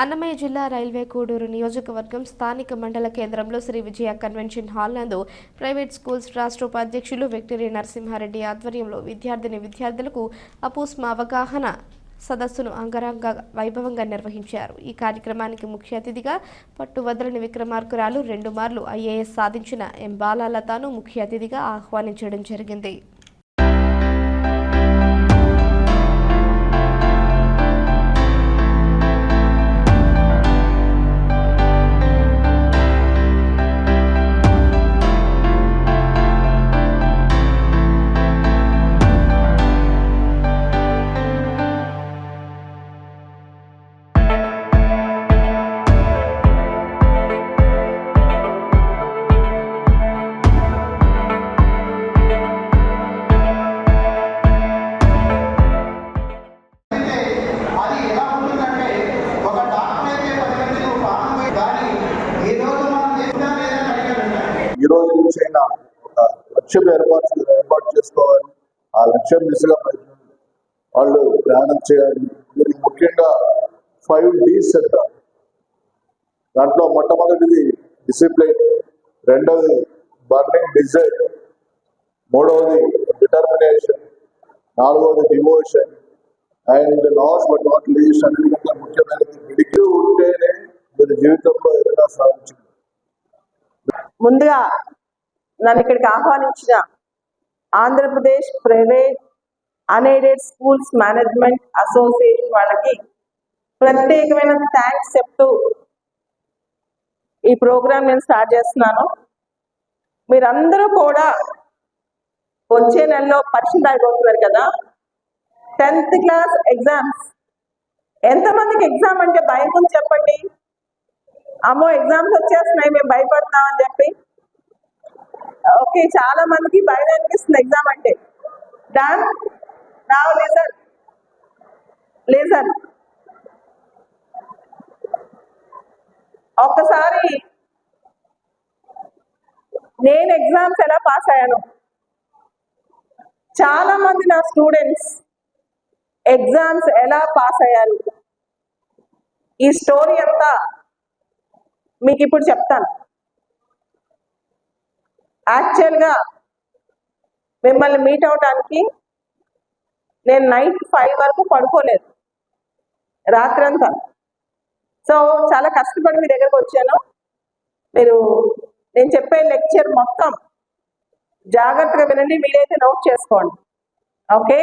అన్నమయ్య జిల్లా రైల్వే కోడూరు నియోజకవర్గం స్థానిక మండల కేంద్రంలో శ్రీ విజయ కన్వెన్షన్ హాల్ నందు ప్రైవేట్ స్కూల్స్ రాష్ట్ర ఉపాధ్యక్షులు విక్టరీ నరసింహారెడ్డి ఆధ్వర్యంలో విద్యార్థులకు అపూస్మ అవగాహన సదస్సును అంగరంగ వైభవంగా నిర్వహించారు. ఈ కార్యక్రమానికి ముఖ్య అతిథిగా పట్టువదలని విక్రమార్కురాలు 2 మార్లు ఐఏఎస్ సాధించిన ఎం బాలలతను ముఖ్య అతిథిగా ఆహ్వానించడం జరిగింది. ఈ రోజు నుంచి అయినా ఒక లక్ష్యం ఏర్పాటు చేసుకోవాలి. ఆ లక్ష్యం దిశగా వాళ్ళు ప్రయాణం చేయాలి. దీనికి ముఖ్యంగా 5 Ds అంటారు. దాంట్లో మొట్టమొదటిది డిసిప్లిన్, రెండవది బర్నింగ్ డిజైర్, మూడవది డిటర్మినేషన్, నాలుగవది devotion and last but not least అన్నిటికంటే ముఖ్యమైనది విడికి ఉంటేనే మీరు జీవితంలో ఏదైనా సాధించింది. ముందుగా నన్ను ఇక్కడికి ఆహ్వానించిన Andhra Pradesh private unaided schools management association వాళ్ళకి ప్రత్యేకమైన థ్యాంక్స్ చెప్తూ ఈ ప్రోగ్రామ్ నేను స్టార్ట్ చేస్తున్నాను. మీరందరూ కూడా వచ్చే నెలలో పరీక్షలు రాయబోతున్నారు కదా. 10th class exams. ఎంతమందికి ఎగ్జామ్ అంటే భయం ఉంది చెప్పండి? అమ్మో ఎగ్జామ్స్ వచ్చేస్తున్నాయి మేము భయపడతామని చెప్పి. ఓకే, చాలా మందికి భయం అనిపిస్తుంది ఎగ్జామ్ అంటే. Done now listen. ఒక్కసారి నేను ఎగ్జామ్స్ ఎలా పాస్ అయ్యాను, చాలా మంది నా స్టూడెంట్స్ ఎగ్జామ్స్ ఎలా పాస్ అయ్యారు, ఈ స్టోరీ అంతా మీకు ఇప్పుడు చెప్తాను. యాక్చువల్గా మిమ్మల్ని మీట్ అవడానికి నేను నైట్ 5 వరకు పడుకోలేదు, రాత్రంతా. సో చాలా కష్టపడి మీ దగ్గరకు వచ్చాను. నేను చెప్పే లెక్చర్ మొత్తం జాగ్రత్తగా వినండి, వీలైతే నోట్ చేసుకోండి. ఓకే,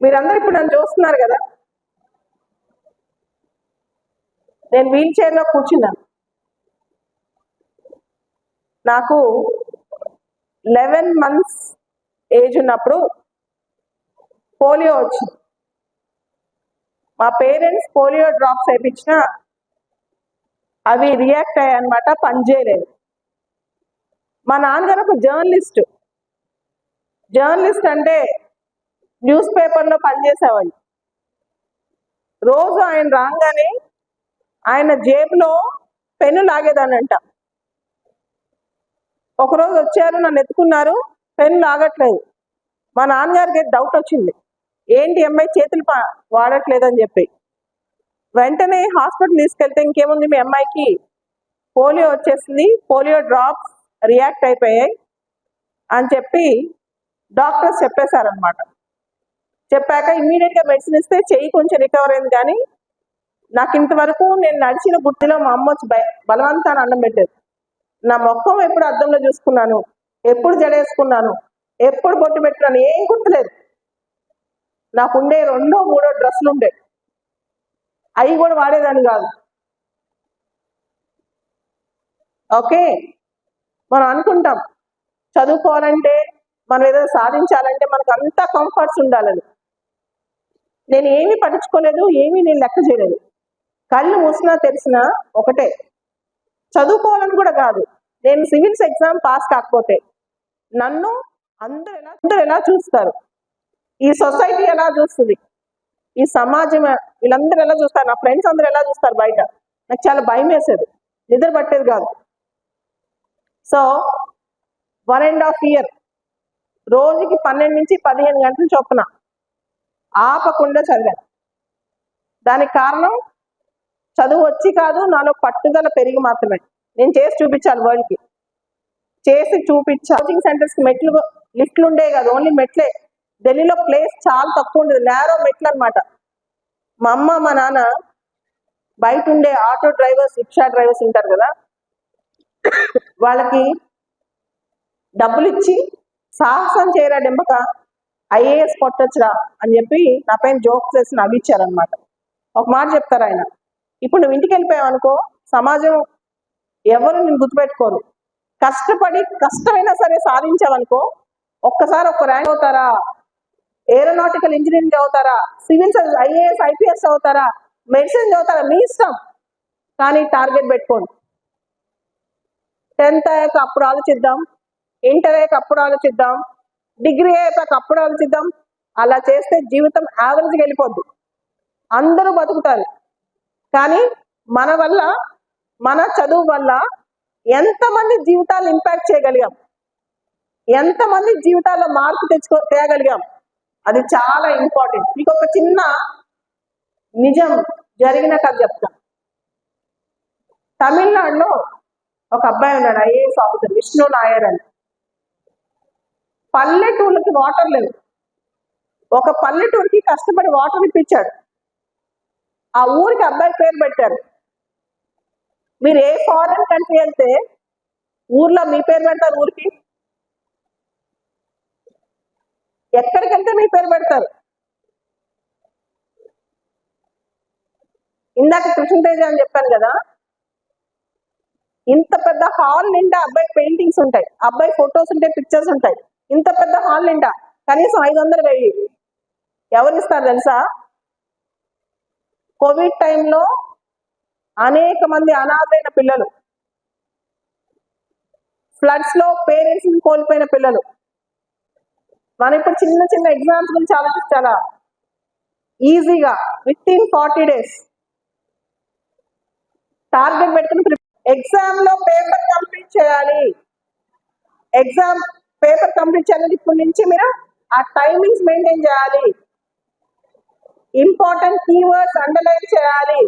మీరందరూ ఇప్పుడు నన్ను చూస్తున్నారు కదా. నేను వీల్ చైర్లో కూర్చున్నాను. నాకు 11 months ఏజ్ ఉన్నప్పుడు పోలియో వచ్చింది. మా పేరెంట్స్ పోలియో డ్రాప్స్ వేయించినా అవి రియాక్ట్ అయ్యాయి అనమాట, పనిచేయలేదు. మా నాన్నగారు ఒక జర్నలిస్ట్ అంటే న్యూస్ పేపర్లో పనిచేసేవాళ్ళు. రోజు ఆయన రాగానే ఆయన జేబులో పెన్ను లాగేదానంట. ఒకరోజు వచ్చారు, నన్ను ఎత్తుకున్నారు, పెన్ను లాగట్లేదు. మా నాన్నగారికి డౌట్ వచ్చింది, ఏంటి అమ్మాయి చేతులు వాడట్లేదని చెప్పి. వెంటనే హాస్పిటల్ తీసుకెళ్తే ఇంకేముంది, మీ అమ్మాయికి పోలియో వచ్చేసింది, పోలియో డ్రాప్స్ రియాక్ట్ అయిపోయాయి అని చెప్పి డాక్టర్స్ చెప్పేశారనమాట. చెప్పాక ఇమ్మీడియట్గా మెడిసిన్ ఇస్తే చెయ్యి కొంచెం రికవర్ అయింది. కానీ నాకు ఇంతవరకు నేను నడిచిన గుర్తిలో మా అమ్మ వచ్చి బలవంతాన్ని అన్నం పెట్టేది. నా మొక్కం ఎప్పుడు అద్దంలో చూసుకున్నాను, ఎప్పుడు జడేసుకున్నాను, ఎప్పుడు బొట్టు పెట్టుకున్నాను, ఏం గుర్తులేదు. నాకుండే 2 or 3 డ్రెస్సులు ఉండే, అవి కూడా వాడేదాన్ని కాదు. ఓకే, మనం అనుకుంటాం చదువుకోవాలంటే, మనం ఏదైనా సాధించాలంటే మనకు అంతా కంఫర్ట్స్ ఉండాలని. నేను ఏమీ పట్టించుకోలేదు, ఏమీ నేను లెక్క చేయలేదు. కళ్ళు మూసినా తెరిసినా ఒకటే, చదువుకోవాలని కూడా కాదు. నేను సివిల్స్ ఎగ్జామ్ పాస్ కాకపోతే నన్ను అందరూ ఎలా చూస్తారు, ఈ సొసైటీ ఎలా చూస్తుంది, ఈ సమాజం వీళ్ళందరూ ఎలా చూస్తారు, నా ఫ్రెండ్స్ అందరూ ఎలా చూస్తారు బయట, నాకు చాలా భయం వేసేది, నిద్ర పట్టేది కాదు. సో 1.5 year రోజుకి 12 నుంచి 15 గంటలు చొప్పున ఆపకుండా చదివాను. దానికి కారణం చదువు వచ్చి కాదు, నాలో పట్టుదల పెరిగి మాత్రమే. నేను చేసి చూపించాలి వరల్డ్కి, చేసి చూపించాలి. కోచింగ్ సెంటర్స్కి లిఫ్ట్లు ఉండే కాదు, ఓన్లీ మెట్లే. ఢిల్లీలో ప్లేస్ చాలా తక్కువ ఉండేది, నేరో మెట్లు అనమాట. మా అమ్మ మా నాన్న బయట ఉండే ఆటో డ్రైవర్స్, రిక్షా డ్రైవర్స్ ఉంటారు కదా, వాళ్ళకి డబ్బులు ఇచ్చి సాహసం చేయరా డెంబక, ఐఏఎస్ కొట్టొచ్చురా అని చెప్పి నా పైన జోక్స్ చేసి నవ్విచ్చారనమాట. ఒక మాట చెప్తారు ఆయన, ఇప్పుడు నువ్వు ఇంటికి వెళ్ళిపోయావు అనుకో, సమాజం ఎవరు నేను గుర్తుపెట్టుకోరు. కష్టపడి కష్టమైనా సరే సాధించావనుకో, ఒక్కసారి ఒక ర్యాంక్ అవుతారా, ఏరోనాటికల్ ఇంజనీరింగ్ అవుతారా, సివిల్ సర్వీస్ ఐఏఎస్ ఐపీఎస్ అవుతారా, మెడిసిన్ చదువుతారా, మీ ఇష్టం. కానీ టార్గెట్ పెట్టుకోండి. 10th అయ్యాక అప్పుడు ఆలోచిద్దాం, ఇంటర్ అయ్యాక అప్పుడు ఆలోచిద్దాం, డిగ్రీ అయ్యాక అప్పుడు ఆలోచిద్దాం. అలా చేస్తే జీవితం యావరేజ్గా వెళ్ళిపోద్ది. అందరూ బతుకుతారు, కానీ మన వల్ల, మన చదువు వల్ల ఎంతమంది జీవితాలు ఇంపాక్ట్ చేయగలిగాం, ఎంతమంది జీవితాల్లో మార్పు తేగలిగాం, అది చాలా ఇంపార్టెంట్. మీకు ఒక చిన్న నిజం జరిగిన కథ చెప్తాను. తమిళనాడులో ఒక అబ్బాయి ఉన్నాడు, ఐఏఎస్ ఆఫీసర్, విష్ణు నాయర్ అని. పల్లెటూళ్ళకి వాటర్ లేవు, ఒక పల్లెటూరుకి కష్టపడి వాటర్ ఇప్పించాడు. ఆ ఊరికి అబ్బాయి పేరు పెట్టారు. మీరు ఏ ఫారెన్ కంట్రీ వెళ్తే ఊర్లో మీ పేరు పెడతారు, ఊరికి ఎక్కడికి వెళ్తే మీ పేరు పెడతారు. ఇందాక కృష్ణతేజ అని చెప్పాను కదా, ఇంత పెద్ద హాల్ నిండా అబ్బాయి పెయింటింగ్స్ ఉంటాయి, అబ్బాయి ఫొటోస్ ఉంటాయి, పిక్చర్స్ ఉంటాయి. ఇంత పెద్ద హాల్ నిండా కనీసం 500,000 ఎవరిస్తారు తెలుసా? కోవిడ్ టైంలో అనేక మంది అనాథైన పిల్లలు, ఫ్లడ్స్ లో పేరెంట్స్ ని కోల్పోయిన పిల్లలు. మనం ఇప్పుడు చిన్న చిన్న ఎగ్జామ్స్ గురించి ఆలోచించాలా? ఈజీగా విత్ ఇన్ 40 days టార్గెట్ పెట్టుకుని ఎగ్జామ్ లో పేపర్ కంప్లీట్ చేయాలి. ఎగ్జామ్ పేపర్ కంప్లీట్ చేయాలి. ఇప్పటి నుంచి మీరు ఆ టైమింగ్స్ మెయింటైన్ చేయాలి. ఇంపార్టెంట్ కీవర్డ్స్ అండర్లైన్ చేయాలి.